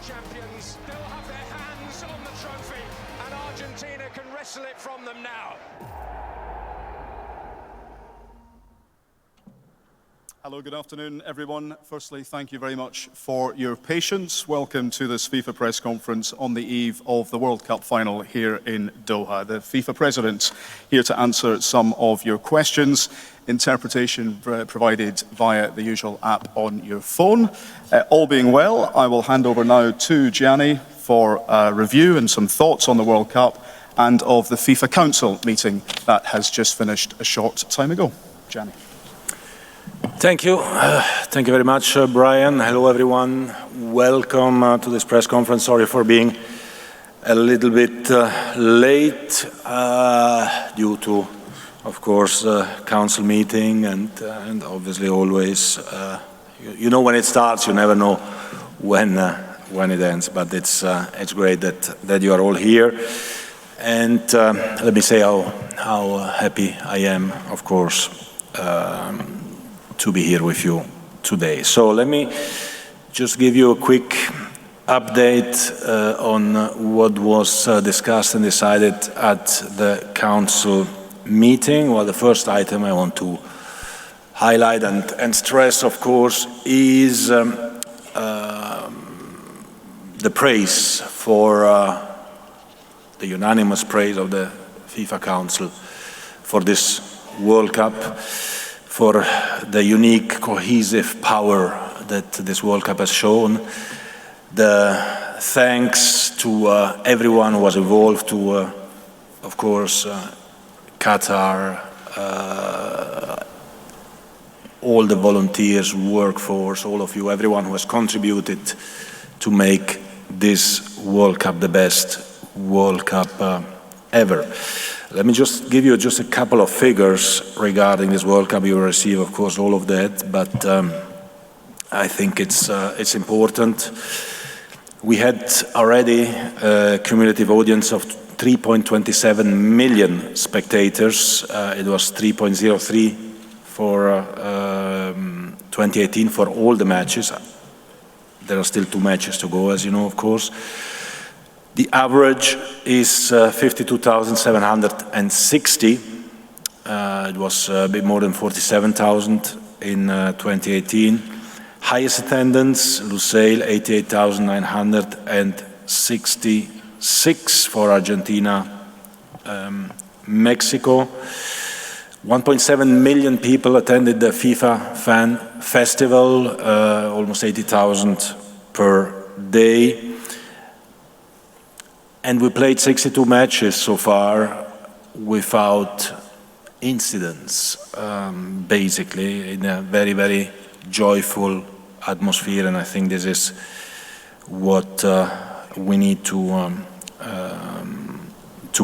champions still have their hands on the trophy, and Argentina can wrestle it from them now. Hello, good afternoon, everyone. Firstly, thank you very much for your patience. Welcome to this FIFA press conference on the eve of the World Cup final here in Doha. The FIFA President here to answer some of your questions. Interpretation provided via the usual app on your phone. All being well, I will hand over now to Gianni for a review and some thoughts on the World Cup and of the FIFA Council meeting that has just finished a short time ago. Gianni. Thank you. Thank you very much, Brian. Hello, everyone. Welcome to this press conference. Sorry for being a little bit late due to, of course, council meeting and obviously always, you know, when it starts, you never know when it ends. But it's great that you are all here. And let me say how happy I am, of course, to be here with you today. So let me just give you a quick update on what was discussed and decided at the council meeting. Well, the first item I want to highlight and stress, of course, is the praise for the unanimous praise of the FIFA Council for this World Cup, for the unique cohesive power that this World Cup has shown. The thanks to everyone who was involved, to, of course, Qatar, all the volunteers, workforce, all of you, everyone who has contributed to make this World Cup the best World Cup ever. Let me just give you just a couple of figures regarding this World Cup. You will receive, of course, all of that, but I think it's important. We had already a cumulative audience of 3.27 million spectators. It was 3.03 for 2018 for all the matches. There are still 2 matches to go, as you know, of course. The average is 52,760. It was a bit more than 47,000 in 2018. Highest attendance, Lusail, 88,966 for Argentina, Mexico. 1.7 million people attended the FIFA Fan Festival, almost 80,000 per day. And we played 62 matches so far without incidents, basically, in a very, very joyful atmosphere. And I think this is what we need to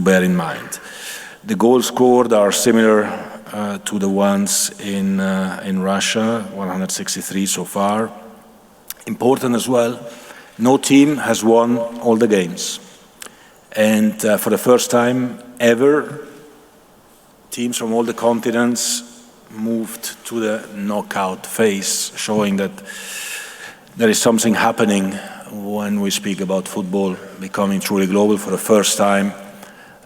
bear in mind. The goals scored are similar to the ones in Russia, 163 so far. Important as well, no team has won all the games. And for the first time ever, teams from all the continents moved to the knockout phase, showing that there is something happening when we speak about football becoming truly global. For the first time,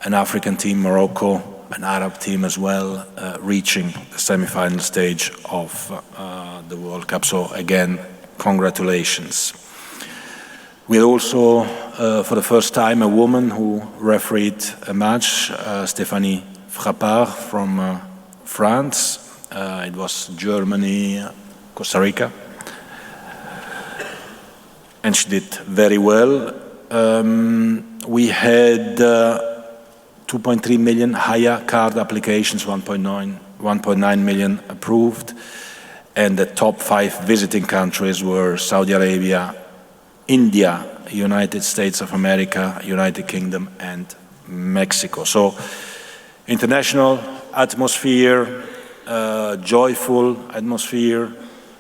an African team, Morocco, an Arab team as well, reaching the semi-final stage of the World Cup. So again, congratulations. We had also, for the first time, a woman who refereed a match, Stéphanie Frappard from France. It was Germany, Costa Rica. And she did very well. We had 2.3 million Haya card applications, 1.9 million approved. And the top 5 visiting countries were Saudi Arabia, India, United States of America, United Kingdom, and Mexico. So, international atmosphere, joyful atmosphere,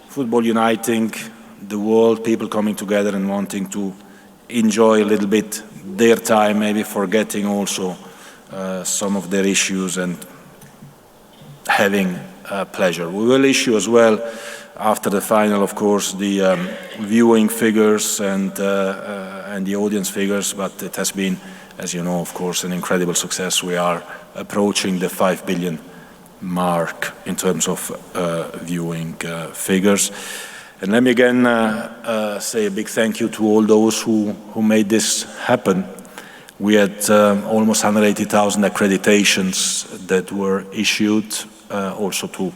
football uniting the world, people coming together and wanting to enjoy a little bit their time, maybe forgetting also some of their issues and having pleasure. We will issue as well after the final, of course, the viewing figures and the audience figures, but it has been, as you know, of course, an incredible success. We are approaching the 5 billion mark in terms of viewing figures. And let me again say a big thank you to all those who made this happen. We had almost 180,000 accreditations that were issued, also to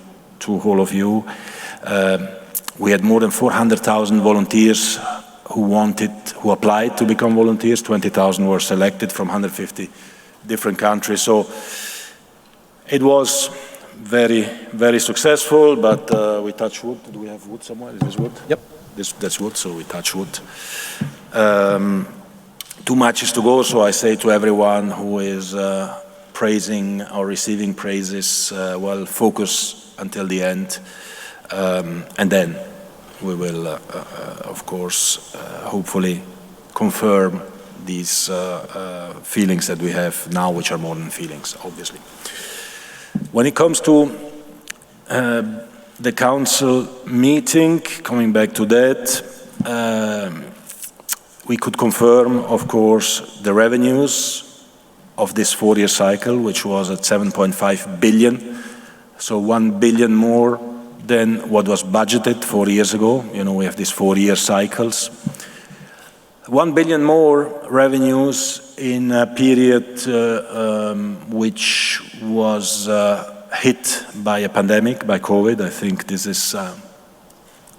all of you. We had more than 400,000 volunteers who applied to become volunteers. 20,000 were selected from 150 different countries. So it was very, very successful, but we touch wood. Do we have wood somewhere? Is this wood? Yep. That's wood, so we touch wood. 2 matches to go, so I say to everyone who is praising or receiving praises, well, focus until the end, and then we will, of course, hopefully confirm these feelings that we have now, which are more than feelings, obviously. When it comes to the Council meeting, coming back to that, we could confirm, of course, the revenues of this 4-year cycle, which was at 7.5 billion, so 1 billion more than what was budgeted 4 years ago. You know, we have these 4-year cycles. 1 billion more revenues in a period which was hit by a pandemic, by COVID. I think this is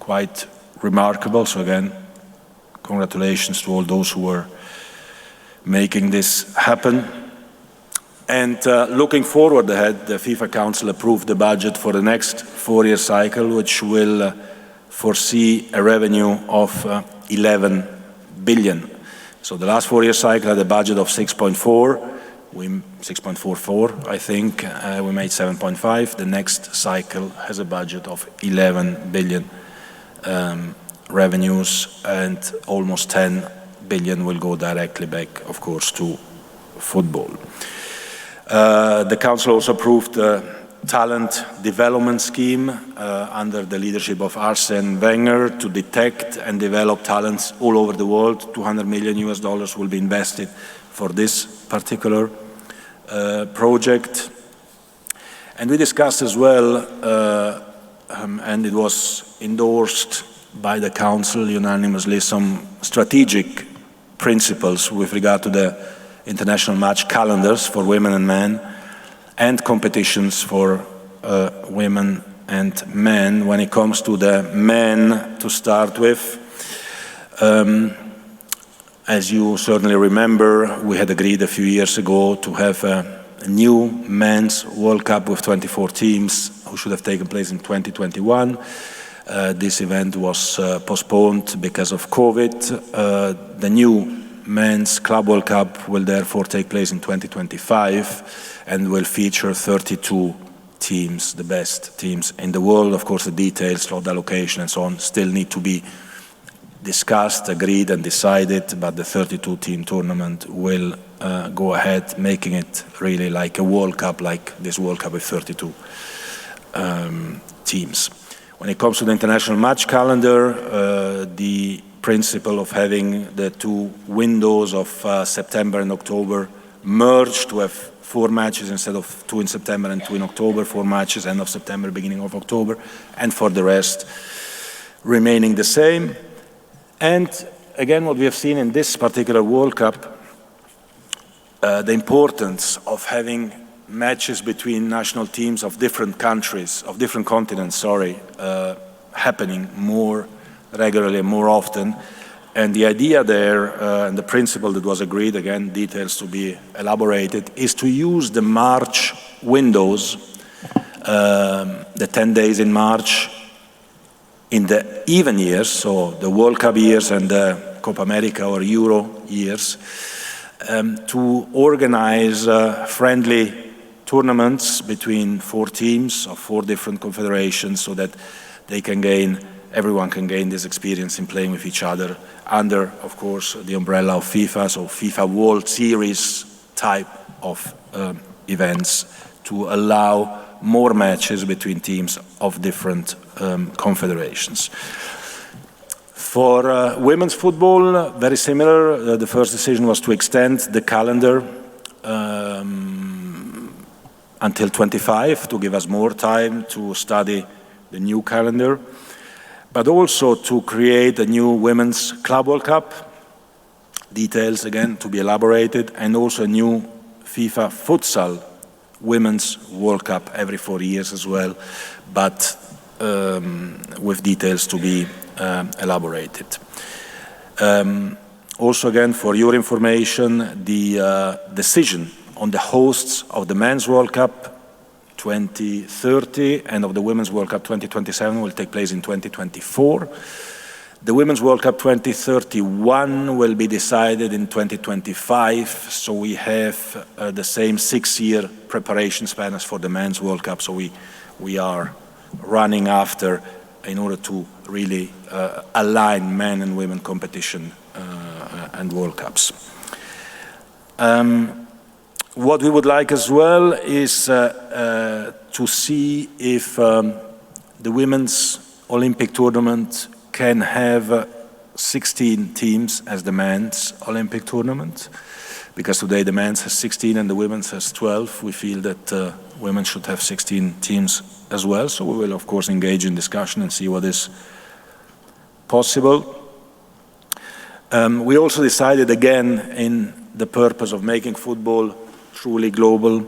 quite remarkable. So again, congratulations to all those who were making this happen. And looking forward ahead, the FIFA Council approved the budget for the next 4-year cycle, which will foresee a revenue of 11 billion. So the last 4-year cycle had a budget of 6.44, I think. We made 7.5. The next cycle has a budget of 11 billion revenues, and almost 10 billion will go directly back, of course, to football. The Council also approved a talent development scheme under the leadership of Arsene Wenger to detect and develop talents all over the world. $200 million will be invested for this particular project. And we discussed as well, and it was endorsed by the Council unanimously, some strategic principles with regard to the international match calendars for women and men, and competitions for women and men. When it comes to the men, to start with, as you certainly remember, we had agreed a few years ago to have a new men's World Cup with 24 teams, who should have taken place in 2021. This event was postponed because of COVID. The new Men's Club World Cup will therefore take place in 2025 and will feature 32 teams, the best teams in the world. Of course, the details, slot allocation and so on still need to be discussed, agreed and decided, but the 32-team tournament will go ahead, making it really like a World Cup, like this World Cup with 32 teams. When it comes to the international match calendar, the principle of having the 2 windows of September and October merged to have 4 matches instead of 2 in September and 2 in October, 4 matches end of September, beginning of October, and for the rest remaining the same. And again, what we have seen in this particular World Cup, the importance of having matches between national teams of different countries, of different continents, happening more regularly and more often. And the idea there, and the principle that was agreed, again, details to be elaborated, is to use the March windows, the 10 days in March, in the even years, so the World Cup years and the Copa America or Euro years, to organize friendly tournaments between 4 teams of 4 different confederations, so that everyone can gain this experience in playing with each other under, of course, the umbrella of FIFA, so FIFA World Series type of events, to allow more matches between teams of different confederations. For women's football, very similar. The first decision was to extend the calendar until 25 to give us more time to study the new calendar, but also to create a new Women's Club World Cup, details again to be elaborated, and also a new FIFA Futsal Women's World Cup every 4 years as well, but with details to be elaborated. Also again, for your information, the decision on the hosts of the Men's World Cup 2030 and of the Women's World Cup 2027 will take place in 2024. The Women's World Cup 2031 will be decided in 2025, so we have the same 6-year preparation span as for the Men's World Cup, so we are running after in order to really align men and women competition and World Cups. What we would like as well is to see if the Women's Olympic Tournament can have 16 teams as the men's Olympic tournament, because today the men's has 16 and the women's has 12. We feel that women should have 16 teams as well, so we will of course engage in discussion and see what is possible. We also decided again, in the purpose of making football truly global,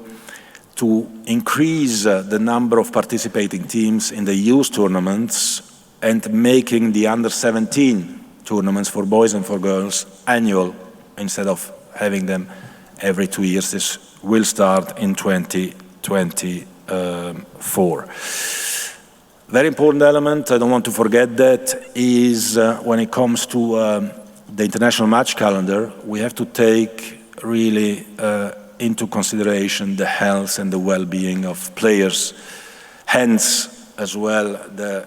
to increase the number of participating teams in the youth tournaments and making the under-17 tournaments for boys and for girls annual instead of having them every 2 years. This will start in 2024. Very important element, I don't want to forget that, is when it comes to the international match calendar, we have to take really into consideration the health and the well-being of players. Hence, as well, the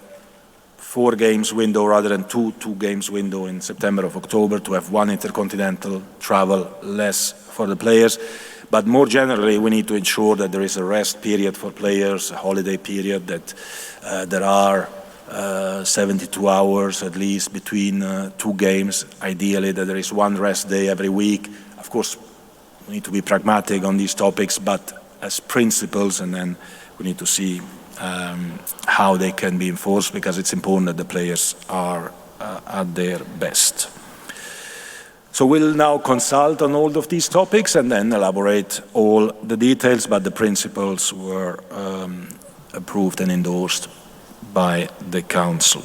4 games window rather than two games window in September or October, to have 1 intercontinental travel less for the players. But more generally, we need to ensure that there is a rest period for players, a holiday period, that there are 72 hours at least between 2 games. Ideally, that there is 1 rest day every week. Of course, we need to be pragmatic on these topics, but as principles, and then we need to see how they can be enforced, because it's important that the players are at their best. So we'll now consult on all of these topics and then elaborate all the details, but the principles were approved and endorsed by the Council.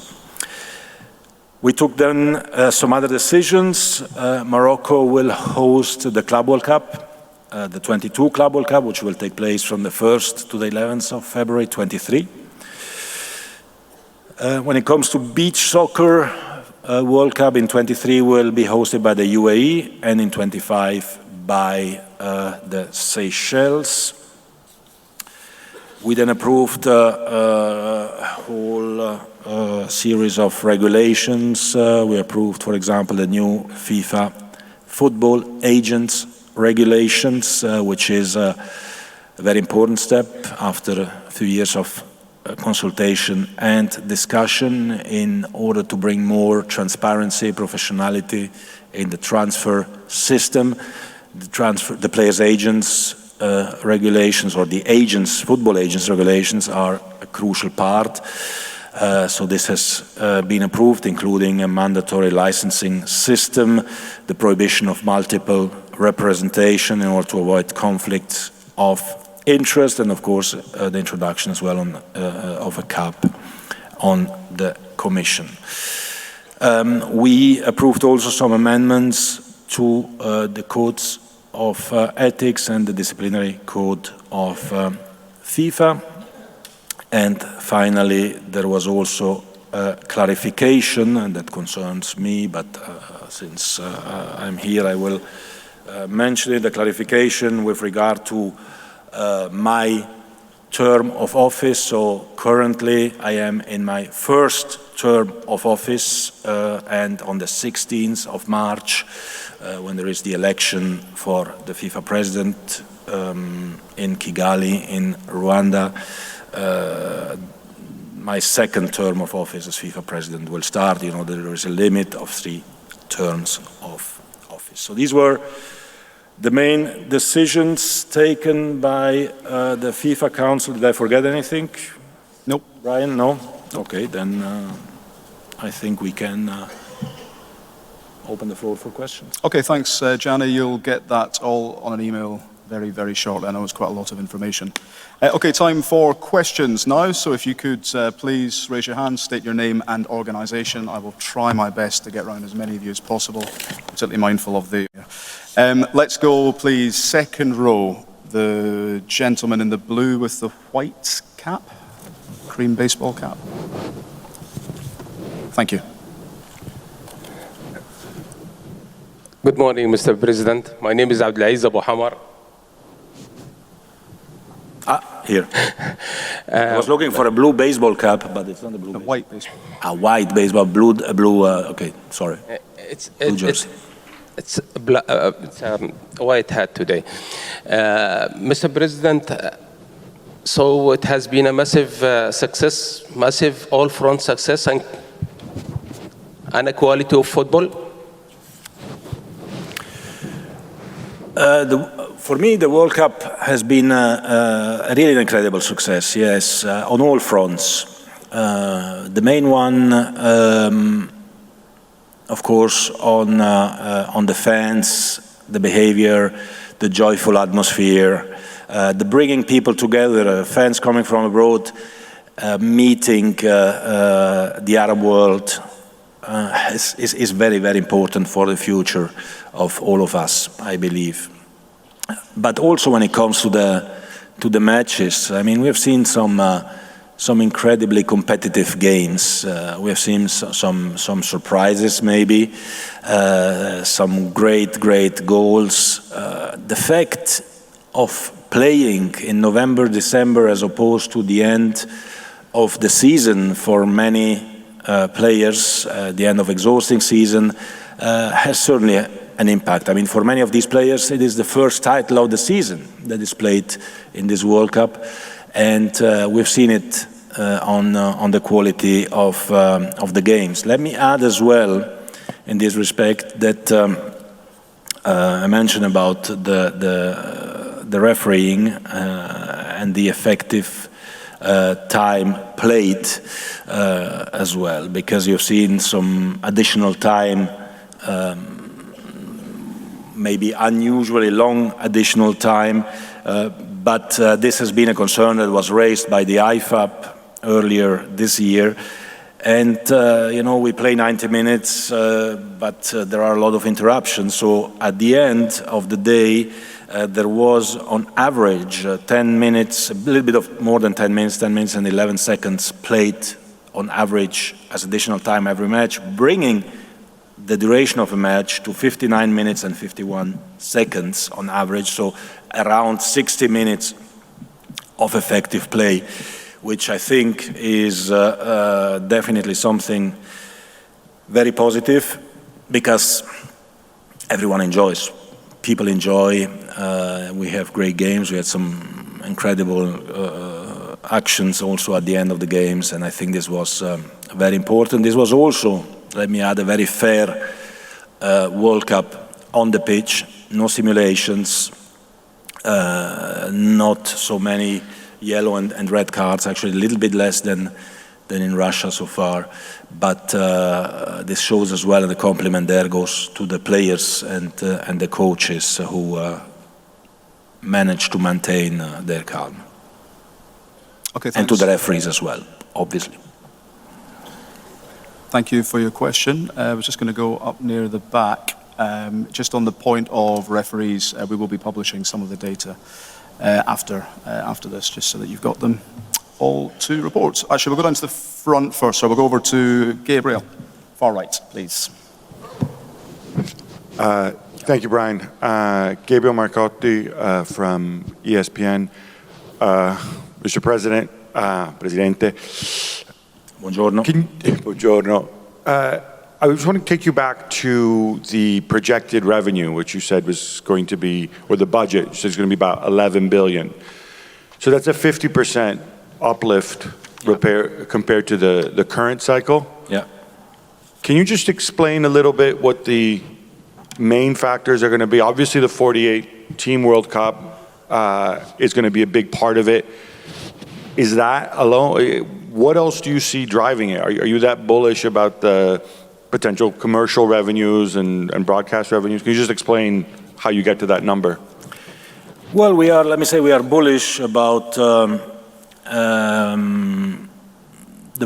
We took then some other decisions. Morocco will host the Club World Cup, the 22 Club World Cup, which will take place from the 1st to the 11th of February 23. When it comes to beach soccer, World Cup in 23 will be hosted by the UAE, and in 25 by the Seychelles. We then approved a whole series of regulations. We approved, for example, the new FIFA football agents regulations, which is a very important step after a few years of consultation and discussion in order to bring more transparency, professionality in the transfer system. The players' agents regulations, or the agents, football agents regulations, are a crucial part. So this has been approved, including a mandatory licensing system, the prohibition of multiple representation in order to avoid conflicts of interest, and of course the introduction as well of a cap on the Commission. We approved also some amendments to the codes of ethics and the disciplinary code of FIFA. And finally, there was also a clarification, and that concerns me, but since I'm here, I will mention it, the clarification with regard to my term of office. So currently, I am in my first term of office, and on the 16th of March, when there is the election for the FIFA President in Kigali, in Rwanda. My second term of office as FIFA president will start. You know, there is a limit of 3 terms of office. So these were the main decisions taken by the FIFA Council. Did I forget anything? Nope. Brian, no? Okay, then I think we can open the floor for questions. Okay, thanks, Gianni. You'll get that all on an email very, very shortly. I know it's quite a lot of information. Okay, time for questions now. So if you could please raise your hand, state your name and organisation. I will try my best to get around as many of you as possible. I'm certainly mindful of the... let's go, please, second row. The gentleman in the blue with the white cap, cream baseball cap. Thank you. Good morning, Mr. President. My name is Abdulaziz Abu Hamar. Here. I was looking for a blue baseball cap, but it's not a blue. A white baseball. A white baseball, blue. Okay, sorry. It's a white hat today. Mr. President, so it has been a massive success, massive all-front success and quality of football. For me, the World Cup has been a really incredible success, yes, on all fronts. The main one, of course, on the fans, the behavior, the joyful atmosphere, the bringing people together, fans coming from abroad, meeting the Arab world, is very, very important for the future of all of us, I believe. But also when it comes to the matches, I mean, we have seen some incredibly competitive games. We have seen some surprises, maybe, some great goals. The fact of playing in November, December, as opposed to the end of the season for many players, the end of exhausting season, has certainly an impact. I mean, for many of these players, it is the first title of the season that is played in this World Cup, and we've seen it on the quality of the games. Let me add as well, in this respect, that I mentioned about the refereeing and the effective time played as well, because you've seen some additional time, maybe unusually long additional time, but this has been a concern that was raised by the IFAB earlier this year. And, you know, we play 90 minutes, but there are a lot of interruptions. So at the end of the day, there was on average 10 minutes, a little bit of more than 10 minutes and 11 seconds played on average as additional time every match, bringing the duration of a match to 59 minutes and 51 seconds on average, so around 60 minutes of effective play, which I think is definitely something very positive, because everyone enjoys. People enjoy. We have great games. We had some incredible actions also at the end of the games, and I think this was very important. This was also, let me add, a very fair World Cup on the pitch. No simulations, not so many yellow and red cards, actually a little bit less than in Russia so far. But this shows as well, and the compliment there goes to the players and the coaches who managed to maintain their calm. Okay, thanks. And to the referees as well, obviously. Thank you for your question. I was just going to go up near the back. Just on the point of referees, we will be publishing some of the data after this, just so that you've got them all to reports. Actually, we'll go down to the front first. So we'll go over to Gabriel. Far right, please. Thank you, Brian. Gabriel Marcotti from ESPN. Mr. Presidente. Buongiorno. Buongiorno. I just want to take you back to the projected revenue, which you said was going to be, or the budget, you said it's going to be about 11 billion. So that's a 50% uplift compared to the current cycle. Yeah. Can you just explain a little bit what the main factors are going to be? Obviously, the 48-team World Cup is going to be a big part of it. Is that alone? What else do you see driving it? Are you that bullish about the potential commercial revenues and broadcast revenues? Can you just explain how you get to that number? Well, let me say we are bullish about the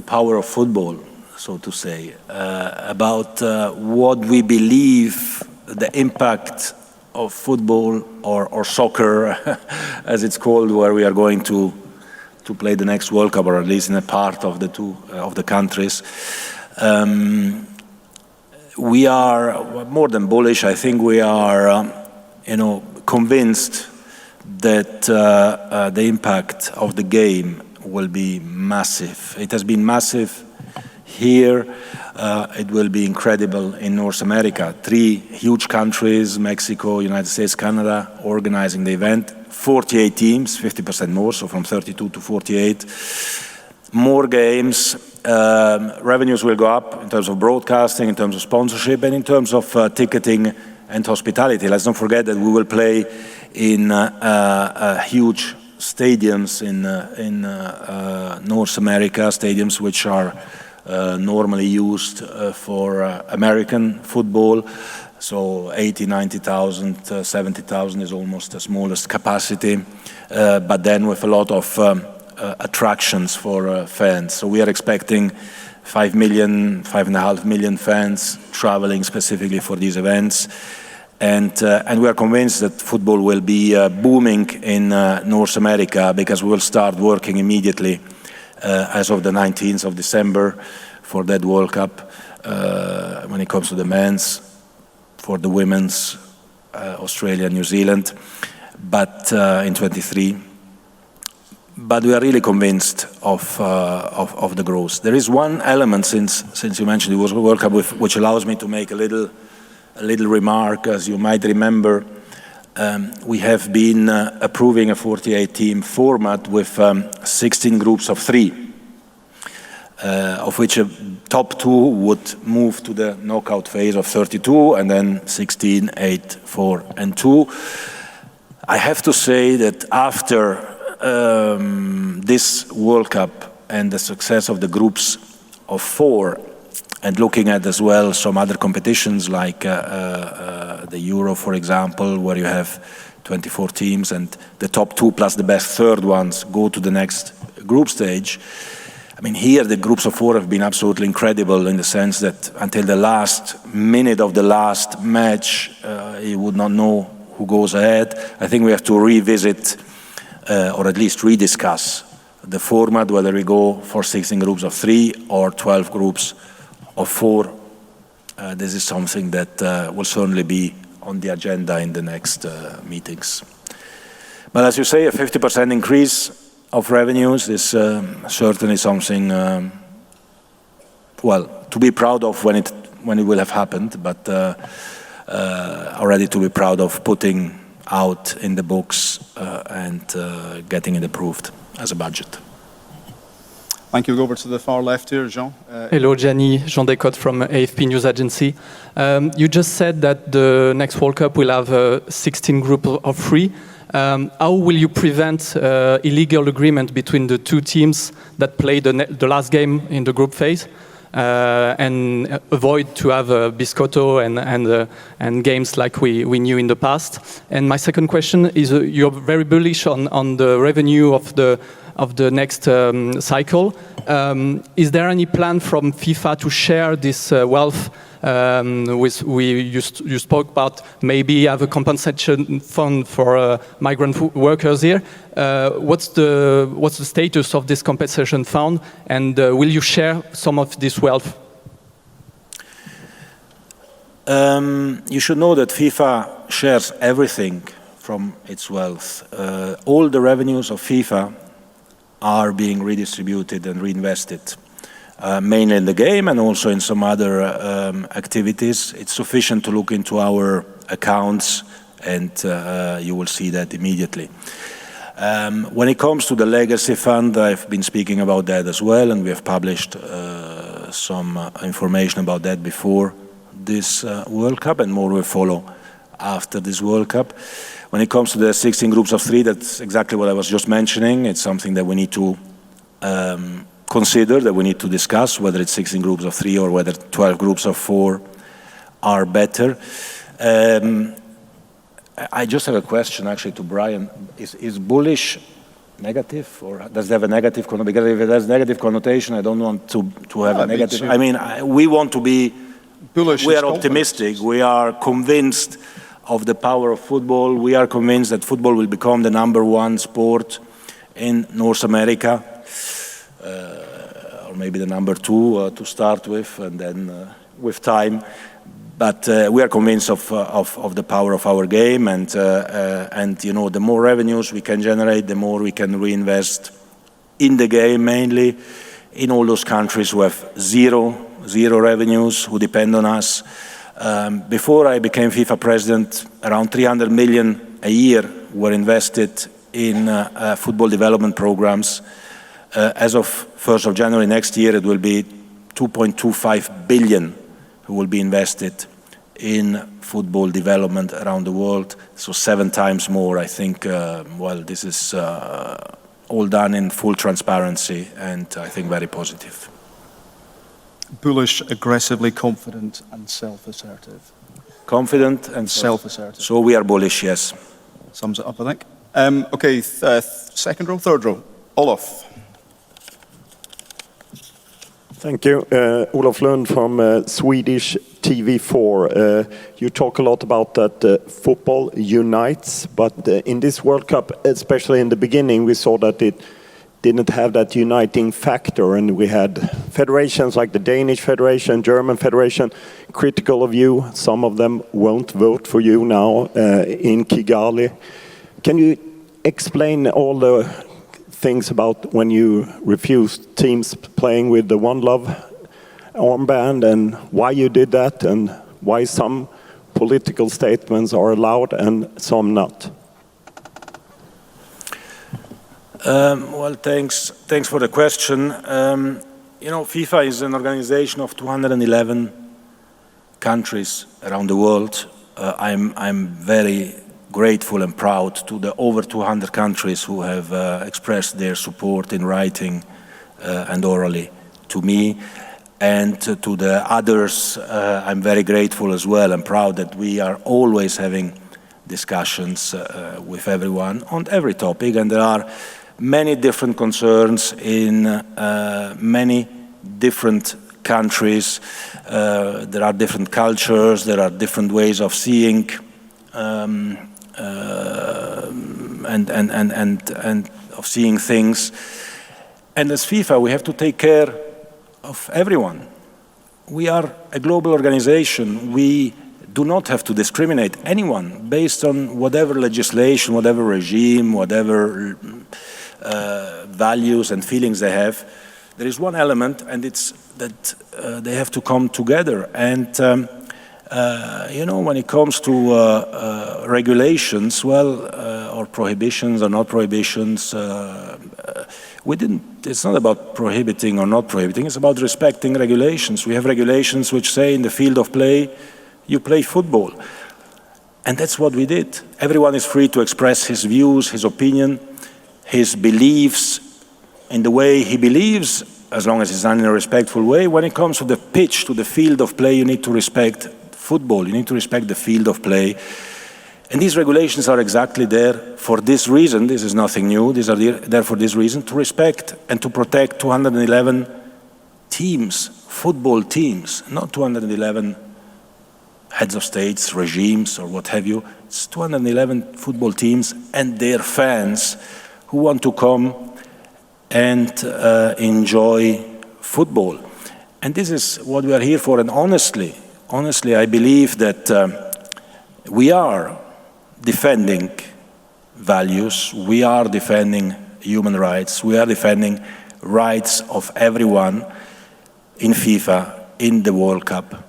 power of football, so to say, about what we believe the impact of football or soccer, as it's called, where we are going to play the next World Cup, or at least in a part of the countries. We are more than bullish. I think we are, convinced that the impact of the game will be massive. It has been massive here. It will be incredible in North America. 3 huge countries, Mexico, United States, Canada, organizing the event. 48 teams, 50% more, so from 32 to 48. More games. Revenues will go up in terms of broadcasting, in terms of sponsorship, and in terms of ticketing and hospitality. Let's not forget that we will play in huge stadiums in North America, stadiums which are normally used for American football. So 80, 90,000, 70,000 is almost the smallest capacity, but then with a lot of attractions for fans. So we are expecting 5 million, 5.5 million fans traveling specifically for these events. And we are convinced that football will be booming in North America, because we will start working immediately as of the 19th of December for that World Cup when it comes to the men's, for the women's, Australia, New Zealand, but in 23. But we are really convinced of the growth. There is one element, since you mentioned the World Cup, which allows me to make a little remark. As you might remember, we have been approving a 48-team format with 16 groups of 3, of which a top 2 would move to the knockout phase of 32, and then 16, 8, 4, and 2. I have to say that after this World Cup and the success of the groups of 4, and looking at as well some other competitions like the Euro, for example, where you have 24 teams and the top 2 plus the best third ones go to the next group stage. I mean, here the groups of 4 have been absolutely incredible, in the sense that until the last minute of the last match, you would not know who goes ahead. I think we have to revisit or at least rediscuss the format, whether we go for 16 groups of 3 or 12 groups of 4. This is something that will certainly be on the agenda in the next meetings. But as you say, a 50% increase of revenues is certainly something, to be proud of when it will have happened, but already to be proud of putting out in the books and getting it approved as a budget. Thank you. We'll go over to the far left here, Jean. Hello, Gianni. Jean Descotes from AFP News Agency. You just said that the next World Cup will have 16 groups of 3. How will you prevent illegal agreement between the 2 teams that play the last game in the group phase, and avoid to have biscotto and games like we knew in the past? And my second question is, you're very bullish on the revenue of the next cycle. Is there any plan from FIFA to share this wealth? You spoke about maybe have a compensation fund for migrant workers here. What's the status of this compensation fund, and will you share some of this wealth? You should know that FIFA shares everything from its wealth. All the revenues of FIFA are being redistributed and reinvested. mainly in the game and also in some other activities. It's sufficient to look into our accounts, and you will see that immediately. When it comes to the legacy fund, I've been speaking about that as well, and we have published some information about that before this World Cup, and more will follow after this World Cup. When it comes to the 16 groups of 3, that's exactly what I was just mentioning. It's something that we need to consider, that we need to discuss, whether it's 16 groups of 3 or whether 12 groups of 4 are better. I just have a question actually to Brian. Is bullish negative, or does it have a negative connotation? Because if it has negative connotation, I don't want to have a negative. I mean, we want to be bullish. We are optimistic. We are convinced of the power of football. We are convinced that football will become the #1 sport in North America, or maybe the #2 to start with, and then with time. But we are convinced of the power of our game, and you know, the more revenues we can generate, the more we can reinvest in the game, mainly in all those countries who have zero revenues, who depend on us. Before I became FIFA president, around 300 million a year were invested in football development programs. As of 1st of January next year, it will be 2.25 billion who will be invested in football development around the world. So 7 times more, I think. Well, this is all done in full transparency, and I think very positive. Bullish, aggressively confident, and self-assertive. Confident and self-assertive. So we are bullish, yes. Sums it up, I think. Okay, second row, third row. Olof. Thank you. Olof Lund from Swedish TV4. You talk a lot about that football unites, but in this World Cup, especially in the beginning, we saw that it didn't have that uniting factor, and we had federations like the Danish Federation, German Federation, critical of you. Some of them won't vote for you now in Kigali. Can you explain all the things about when you refused teams playing with the One Love armband, and why you did that, and why some political statements are allowed and some not? Well, thanks for the question. You know, FIFA is an organization of 211 countries around the world. I'm very grateful and proud to the over 200 countries who have expressed their support in writing and orally to me. And to the others, I'm very grateful as well and proud that we are always having discussions with everyone on every topic. And there are many different concerns in many different countries. There are different cultures, there are different ways of seeing and of seeing things. And as FIFA, we have to take care of everyone. We are a global organization. We do not have to discriminate anyone based on whatever legislation, whatever regime, whatever values and feelings they have. There is one element, and it's that they have to come together. And you know, when it comes to regulations, well, or prohibitions or not prohibitions, it's not about prohibiting or not prohibiting, it's about respecting regulations. We have regulations which say in the field of play, you play football. And that's what we did. Everyone is free to express his views, his opinion, his beliefs in the way he believes, as long as it's done in a respectful way. When it comes to the pitch, to the field of play, you need to respect football. You need to respect the field of play. And these regulations are exactly there for this reason. This is nothing new. These are there for this reason, to respect and to protect 211 teams, football teams, not 211 heads of states, regimes, or what have you. It's 211 football teams and their fans who want to come and enjoy football. And this is what we are here for. And honestly, I believe that we are defending values, we are defending human rights, we are defending rights of everyone. in FIFA, in the World Cup.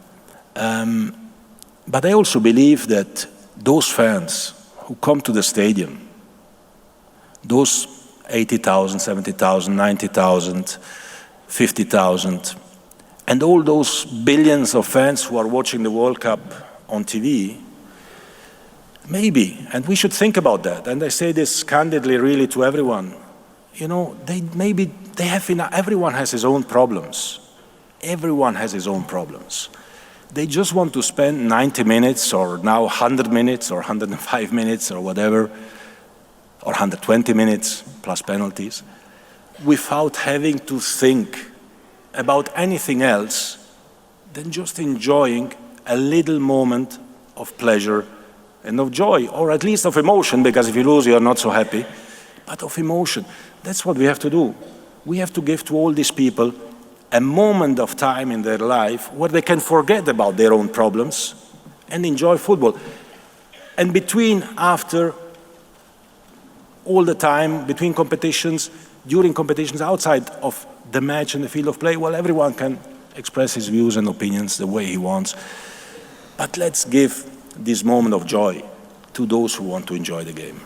But I also believe that those fans who come to the stadium, those 80,000, 70,000, 90,000, 50,000, and all those billions of fans who are watching the World Cup on TV, maybe, and we should think about that, and I say this candidly really to everyone, you know, everyone has his own problems. Everyone has his own problems. They just want to spend 90 minutes or now 100 minutes or 105 minutes or whatever, or 120 minutes plus penalties, without having to think about anything else than just enjoying a little moment of pleasure and of joy, or at least of emotion, because if you lose, you are not so happy, but of emotion. That's what we have to do. We have to give to all these people a moment of time in their life where they can forget about their own problems and enjoy football. And after, all the time, between competitions, during competitions, outside of the match and the field of play, well, everyone can express his views and opinions the way he wants. But let's give this moment of joy to those who want to enjoy the game.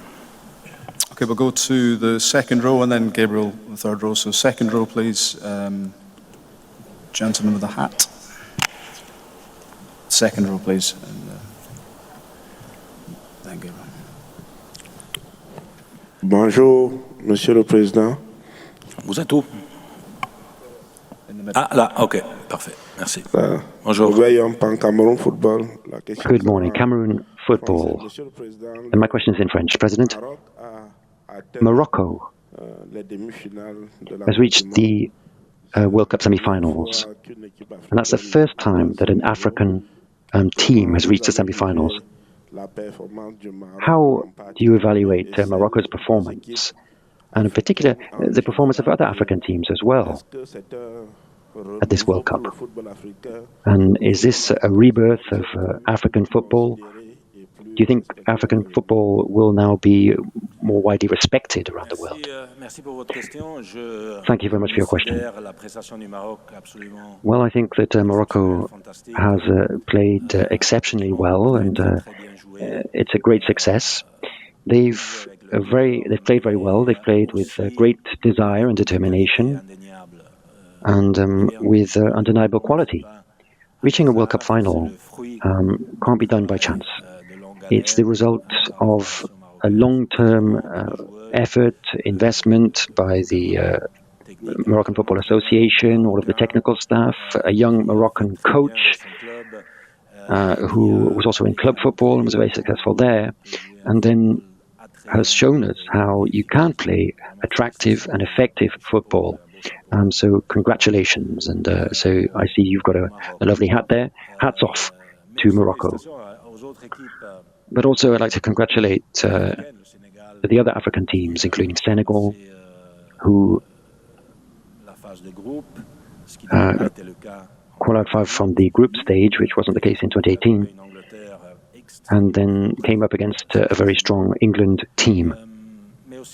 Okay, we'll go to the second row and then Gabriel, the third row. So second row, please. Gentleman with the hat. Second row, please. And, then Gabriel. Bonjour, Monsieur le Président. Vous êtes où? Ah, là, ok, parfait, merci. Bonjour. Good morning, Cameroon football. And my question is in French. President, Morocco has reached the World Cup semi-finals, and that's the first time that an African team has reached the semi-finals. How do you evaluate Morocco's performance, and in particular the performance of other African teams as well at this World Cup? And is this a rebirth of African football? Do you think African football will now be more widely respected around the world? Thank you very much for your question. Well, I think that Morocco has played exceptionally well, and it's a great success. They've played very well. They've played with great desire and determination, and with undeniable quality. Reaching a World Cup final can't be done by chance. It's the result of a long-term effort, investment by the Moroccan Football Association, all of the technical staff, a young Moroccan coach who was also in club football and was very successful there, and then has shown us how you can play attractive and effective football. So congratulations, and so I see you've got a lovely hat there. Hats off to Morocco. But also I'd like to congratulate the other African teams, including Senegal, who qualified from the group stage, which wasn't the case in 2018, and then came up against a very strong England team. I'd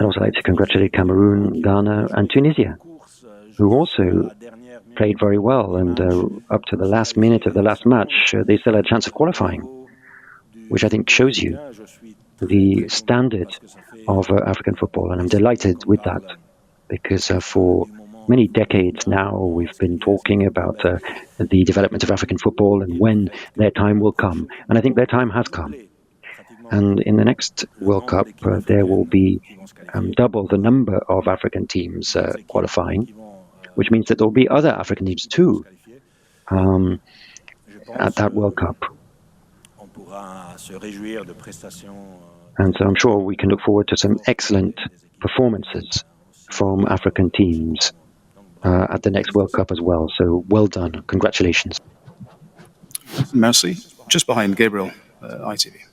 also like to congratulate Cameroon, Ghana, and Tunisia, who also played very well, and up to the last minute of the last match, they still had a chance of qualifying, which I think shows you the standard of African football, and I'm delighted with that, because for many decades now we've been talking about the development of African football and when their time will come, and I think their time has come. And in the next World Cup, there will be double the number of African teams qualifying, which means that there will be other African teams too at that World Cup. And so I'm sure we can look forward to some excellent performances from African teams at the next World Cup as well. So well done. Congratulations. Merci. Just behind Gabriel, ITV.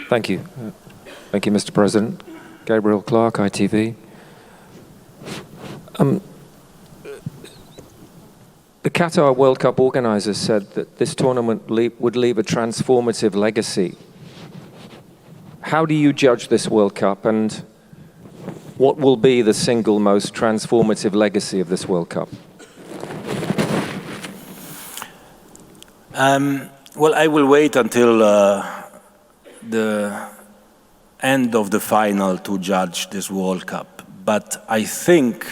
Thank you. Thank you, Mr. President. Gabriel Clark, ITV. The Qatar World Cup organisers said that this tournament would leave a transformative legacy how do you judge this World Cup, and what will be the single most transformative legacy of this World Cup? Well, I will wait until the end of the final to judge this World Cup. But I think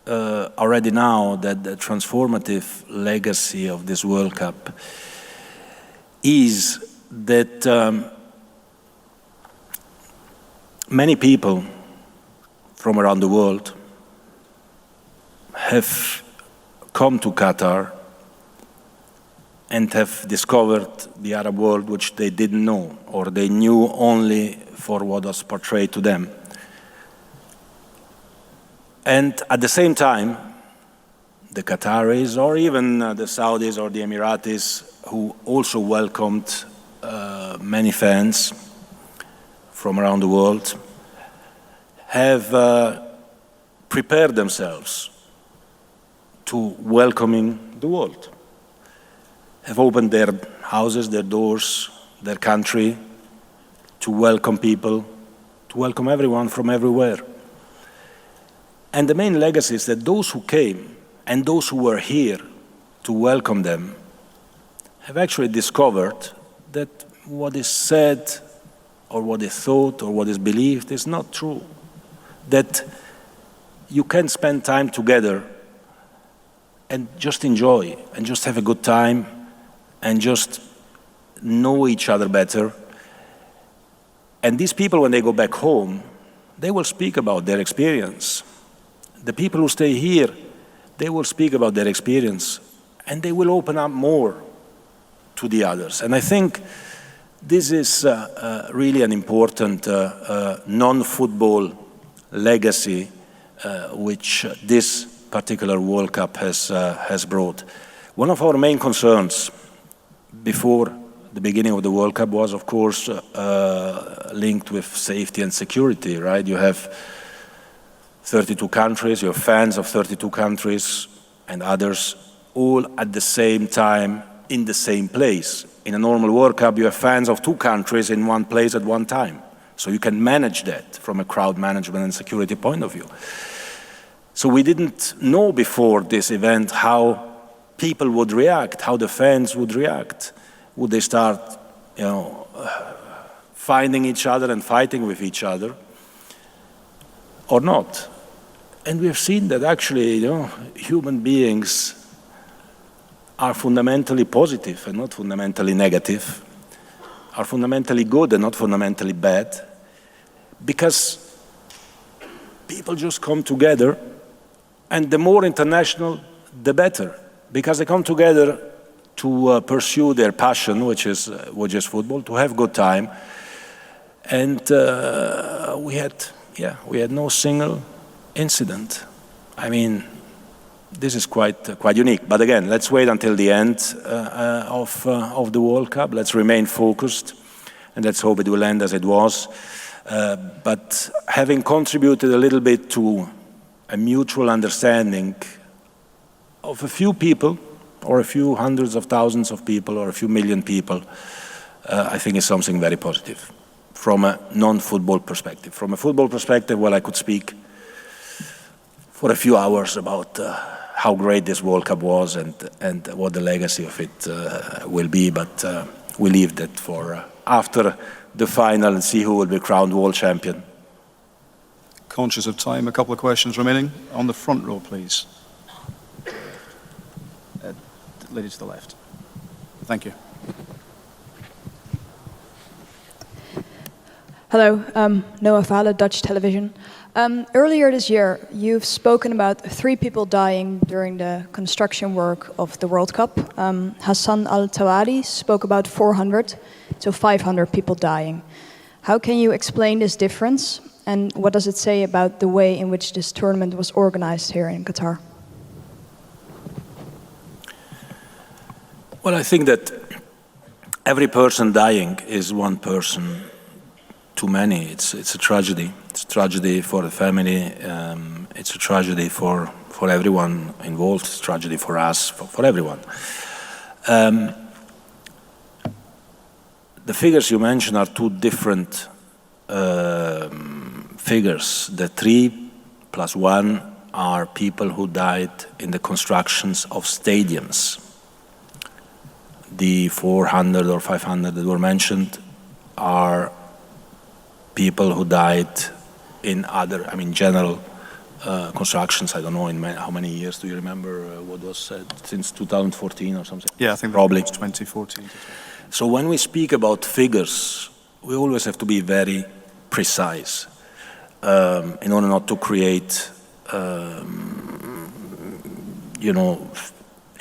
already now that the transformative legacy of this World Cup is that many people from around the world have come to Qatar and have discovered the Arab world which they didn't know, or they knew only for what was portrayed to them. And at the same time, the Qataris, or even the Saudis or the Emiratis, who also welcomed many fans from around the world, have prepared themselves to welcoming the world, have opened their houses, their doors, their country to welcome people, to welcome everyone from everywhere. And the main legacy is that those who came and those who were here to welcome them have actually discovered that what is said or what is thought or what is believed is not true. That you can spend time together and just enjoy and just have a good time and just know each other better. And these people, when they go back home, they will speak about their experience. The people who stay here, they will speak about their experience, and they will open up more to the others. And I think this is really an important non-football legacy which this particular World Cup has brought. One of our main concerns before the beginning of the World Cup was, of course, linked with safety and security, right? You have 32 countries, you have fans of 32 countries and others, all at the same time in the same place. In a normal World Cup, you have fans of 2 countries in one place at one time. So you can manage that from a crowd management and security point of view. So we didn't know before this event how people would react, how the fans would react. Would they start, finding each other and fighting with each other, or not? And we have seen that actually, human beings are fundamentally positive and not fundamentally negative, are fundamentally good and not fundamentally bad, because people just come together, and the more international, the better, because they come together to pursue their passion, which is football, to have good time. And we had no single incident. I mean, this is quite unique. But again, let's wait until the end of the World Cup. Let's remain focused, and let's hope it will end as it was. But having contributed a little bit to a mutual understanding of a few people, or a few hundreds of thousands of people, or a few million people, I think is something very positive from a non-football perspective. From a football perspective, well, I could speak for a few hours about how great this World Cup was and what the legacy of it will be, but we leave that for after the final and see who will be crowned world champion. Conscious of time, a couple of questions remaining. On the front row, please. Lady to the left. Thank you. Hello, Noah Vale, Dutch television. Earlier this year, you've spoken about 3 people dying during the construction work of the World Cup. Hassan Al-Tawadi spoke about 400, so 500 people dying. How can you explain this difference, and what does it say about the way in which this tournament was organized here in Qatar? Well, I think that every person dying is one person too many. It's a tragedy. It's a tragedy for the family. It's a tragedy for everyone involved. It's a tragedy for us, for everyone. The figures you mentioned are two different figures. The 3 + 1 are people who died in the constructions of stadiums. The 400 or 500 that were mentioned are people who died in other, general constructions. I don't know how many years. Do you remember what was said? Since 2014 or something? Yeah, I think probably 2014. So when we speak about figures, we always have to be very precise in order not to create,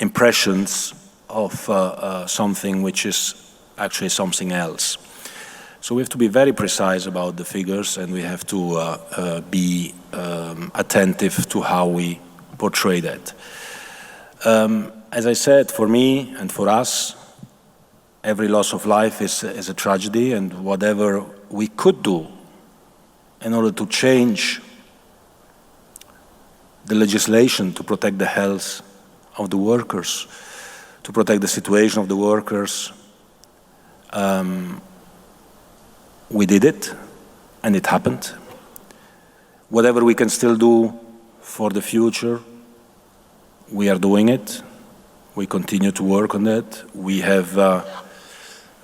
impressions of something which is actually something else. So we have to be very precise about the figures, and we have to be attentive to how we portray that. As I said, for me and for us, every loss of life is a tragedy, and whatever we could do in order to change the legislation to protect the health of the workers, to protect the situation of the workers, we did it, and it happened. Whatever we can still do for the future, we are doing it. We continue to work on that. We have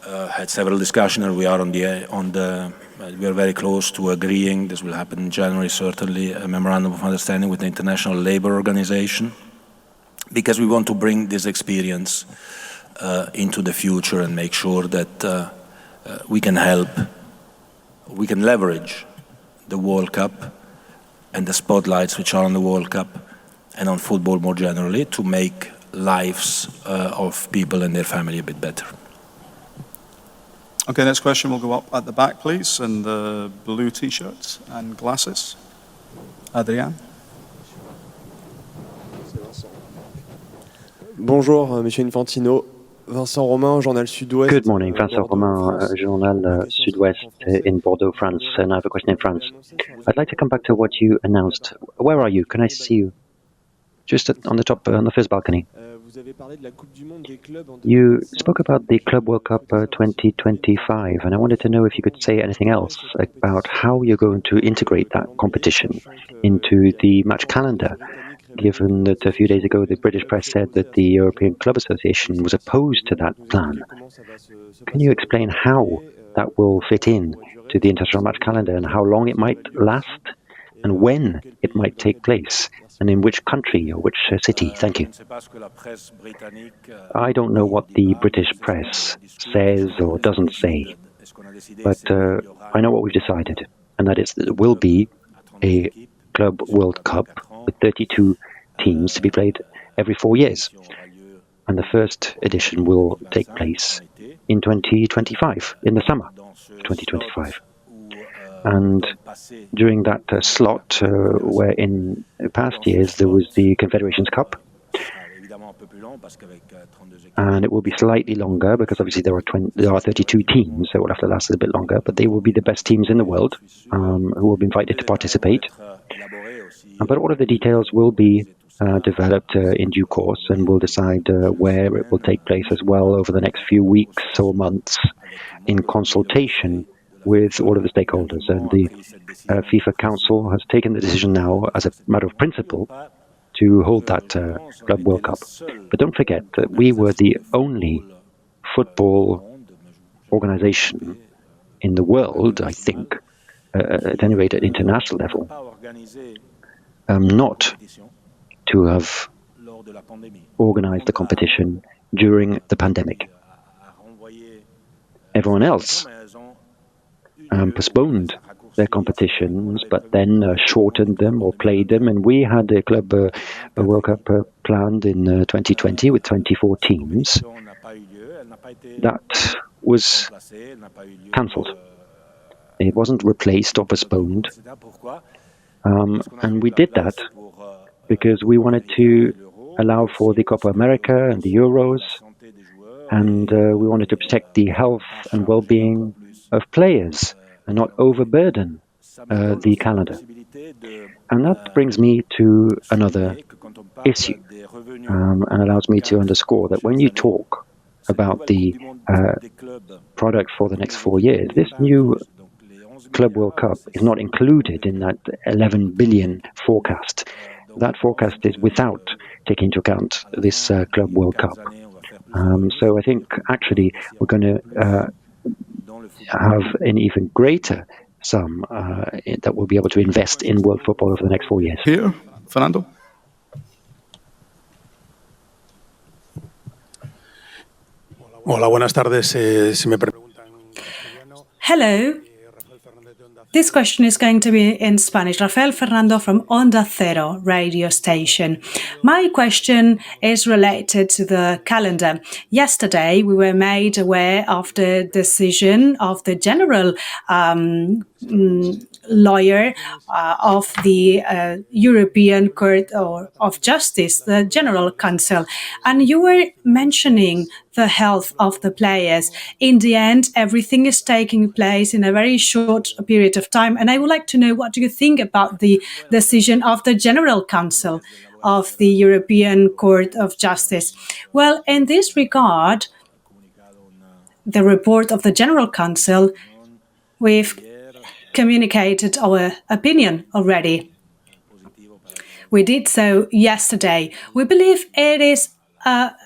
had several discussions, and we are we are very close to agreeing. This will happen in January, certainly, a memorandum of understanding with the International Labour Organization, because we want to bring this experience into the future and make sure that we can help. We can leverage the World Cup and the spotlights which are on the World Cup and on football more generally to make lives of people and their family a bit better. Okay, next question will go up at the back, please, in the blue T-shirt and glasses. Adrien. Bonjour, Monsieur Infantino. Vincent Romain, Journal Sud-Ouest. Good morning, Vincent Romain, Journal Sud-Ouest in Bordeaux, France. And I have a question in France. I'd like to come back to what you announced. Where are you? Can I see you? Just on the top, on the first balcony. You spoke about the Club World Cup 2025, and I wanted to know if you could say anything else about how you're going to integrate that competition into the match calendar, given that a few days ago the British press said that the European Club Association was opposed to that plan. Can you explain how that will fit in to the international match calendar and how long it might last and when it might take place and in which country or which city? Thank you. I don't know what the British press says or doesn't say, but I know what we've decided, and that is that it will be a Club World Cup with 32 teams to be played every 4 years. And the first edition will take place in 2025, in the summer of 2025. And during that slot, where in past years there was the Confederations Cup, and it will be slightly longer because obviously there are 32 teams, so it will have to last a bit longer, but they will be the best teams in the world who will be invited to participate. But all of the details will be developed in due course, and we'll decide where it will take place as well over the next few weeks or months in consultation with all of the stakeholders. And the FIFA Council has taken the decision now as a matter of principle to hold that Club World Cup. But don't forget that we were the only football organization in the world, I think, at any rate at international level, not to have organized the competition during the pandemic. Everyone else postponed their competitions, but then shortened them or played them, and we had a Club World Cup planned in 2020 with 24 teams. That was cancelled. It wasn't replaced or postponed. And we did that because we wanted to allow for the Copa America and the Euros, and we wanted to protect the health and well-being of players and not overburden the calendar. And that brings me to another issue, and allows me to underscore that when you talk about the product for the next 4 years, this new Club World Cup is not included in that 11 billion forecast. That forecast is without taking into account this Club World Cup. So I think actually we're going to have an even greater sum that we'll be able to invest in world football over the next 4 years. Here, Fernando. Hola, buenas tardes. Si me preguntan. Hello. This question is going to be in Spanish. Rafael Fernando from Onda Cero radio station. My question is related to the calendar. Yesterday, we were made aware of the decision of the general lawyer of the European Court of Justice, the General Council. And you were mentioning the health of the players. In the end, everything is taking place in a very short period of time. And I would like to know, what do you think about the decision of the General Council of the European Court of Justice? Well, in this regard, the report of the General Council, we've communicated our opinion already. We did so yesterday. We believe it is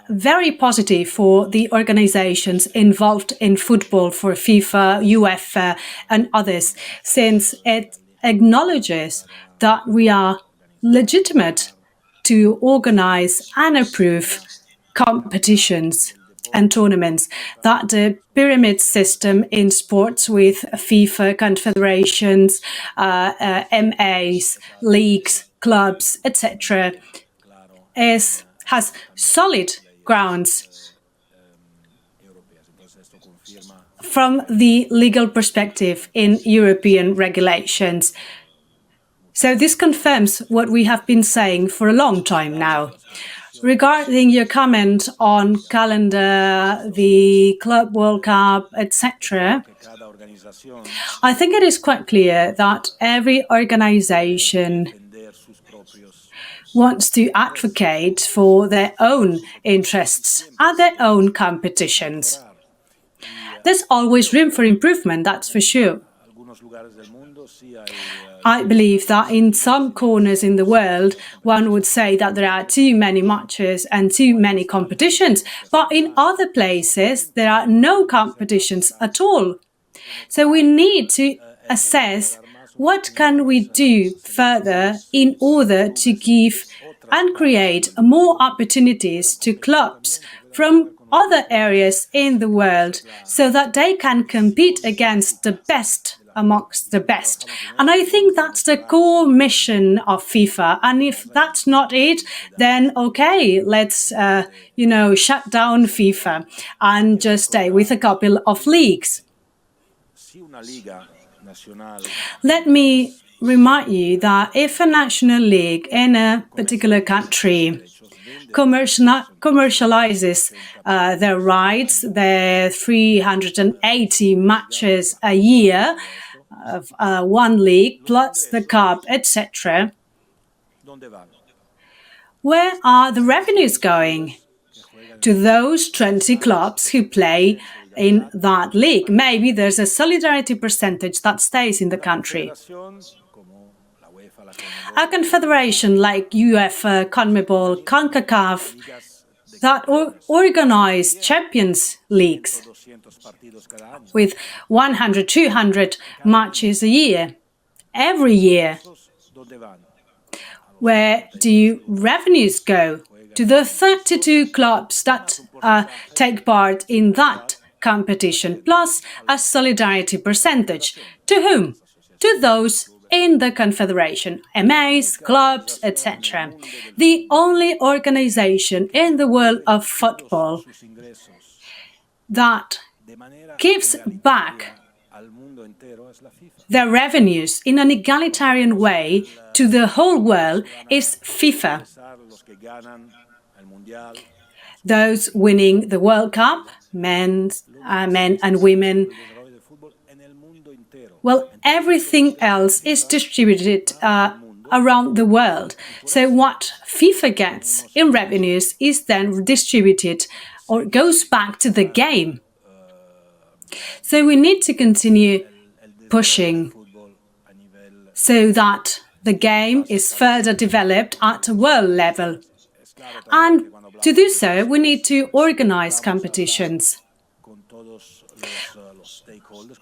very positive for the organizations involved in football, for FIFA, UEFA, and others, since it acknowledges that we are legitimate to organize and approve competitions and tournaments, that the pyramid system in sports with FIFA, confederations, MAs, leagues, clubs, etc., has solid grounds from the legal perspective in European regulations. So this confirms what we have been saying for a long time now. Regarding your comment on calendar, the Club World Cup, etc., I think it is quite clear that every organization wants to advocate for their own interests and their own competitions. There's always room for improvement, that's for sure. I believe that in some corners in the world, one would say that there are too many matches and too many competitions, but in other places, there are no competitions at all. So we need to assess what can we do further in order to give and create more opportunities to clubs from other areas in the world so that they can compete against the best amongst the best. And I think that's the core mission of FIFA. And if that's not it, then okay, let's, shut down FIFA and just stay with a couple of leagues. Let me remind you that if a national league in a particular country commercializes their rights, their 380 matches a year of one league, plus the cup, etc., where are the revenues going? To those 20 clubs who play in that league. Maybe there's a solidarity percentage that stays in the country. A confederation like UEFA, CONMEBOL, CONCACAF that organize Champions Leagues with 100, 200 matches a year, every year. Where do revenues go? To the 32 clubs that take part in that competition, plus a solidarity percentage. To whom? To those in the confederation, MAs, clubs, etc. The only organization in the world of football that gives back their revenues in an egalitarian way to the whole world is FIFA. Those winning the World Cup, men and women, well, everything else is distributed around the world. So what FIFA gets in revenues is then distributed or goes back to the game. So we need to continue pushing so that the game is further developed at a world level. And to do so, we need to organize competitions.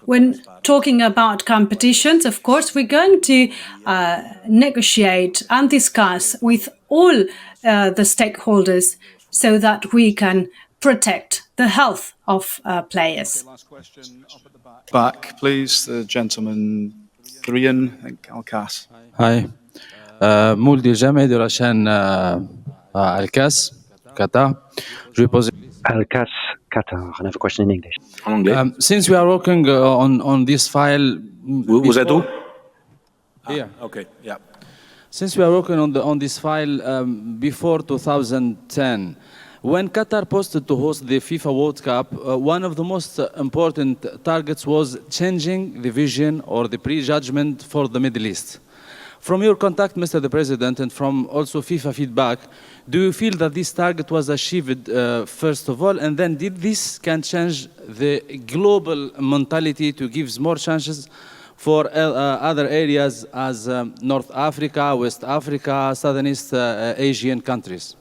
When talking about competitions, of course, we're going to negotiate and discuss with all the stakeholders so that we can protect the health of players. Last question up at the back, please. The gentleman, Korean, I think, Alkas. هاي مولدي الجامعي de la chaîne Alkas, Qatar. Je vais poser. Alkas, Qatar. Another question in English. Since we are working on this file, Was that all? Yeah. Okay. Yeah. Since we are working on this file before 2010, when Qatar posted to host the FIFA World Cup, one of the most important targets was changing the vision or the prejudgment for the Middle East. From your contact, Mr. the President, and from also FIFA feedback, do you feel that this target was achieved first of all, and then did this can change the global mentality to give more chances for other areas as North Africa, West Africa, Southern East Asian countries?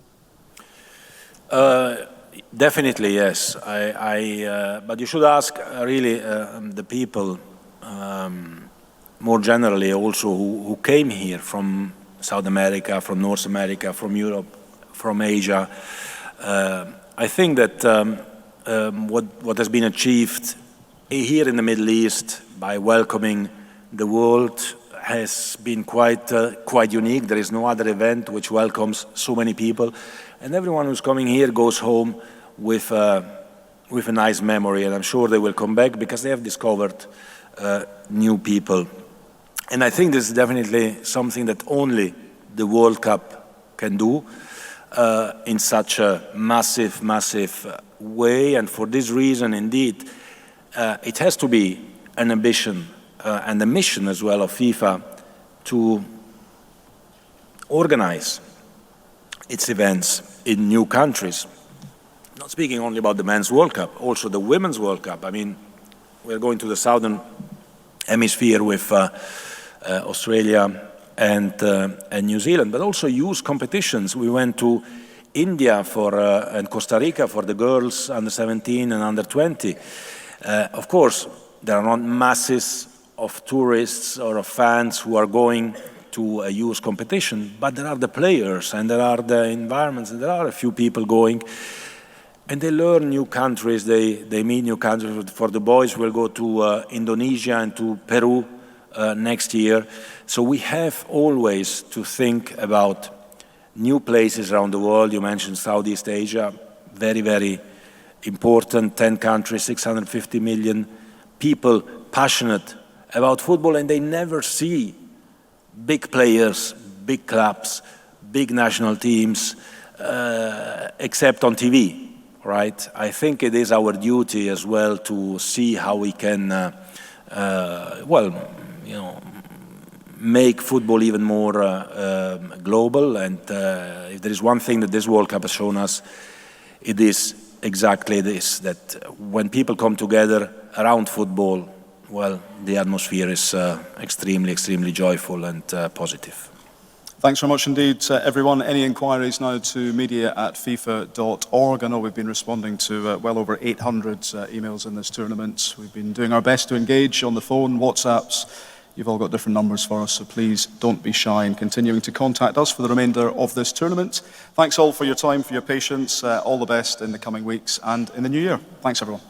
Definitely, yes. But you should ask really the people more generally also who came here from South America, from North America, from Europe, from Asia. I think that what has been achieved here in the Middle East by welcoming the world has been quite unique. There is no other event which welcomes so many people, and everyone who's coming here goes home with a nice memory, and I'm sure they will come back because they have discovered new people. And I think this is definitely something that only the World Cup can do in such a massive way. And for this reason, indeed, it has to be an ambition and a mission as well of FIFA to organize its events in new countries. Not speaking only about the Men's World Cup, also the Women's World Cup. I mean, we're going to the Southern Hemisphere with Australia and New Zealand, but also youth competitions. We went to India and Costa Rica for the girls under 17 and under 20. Of course, there are not masses of tourists or of fans who are going to a youth competition, but there are the players and there are the environments and there are a few people going. And they learn new countries, they meet new countries. For the boys, we'll go to Indonesia and to Peru next year. So we have always to think about new places around the world. You mentioned Southeast Asia, very important, 10 countries, 650 million people passionate about football, and they never see big players, big clubs, big national teams, except on TV. Right? I think it is our duty as well to see how we can, make football even more global. And if there is one thing that this World Cup has shown us, it is exactly this, that when people come together around football, well, the atmosphere is extremely joyful and positive. Thanks very much indeed, everyone. Any inquiries now to media@fifa.org. I know we've been responding to well over 800 emails in this tournament. We've been doing our best to engage on the phone, WhatsApps. You've all got different numbers for us, so please don't be shy in continuing to contact us for the remainder of this tournament. Thanks all for your time, for your patience. All the best in the coming weeks and in the new year. Thanks, everyone.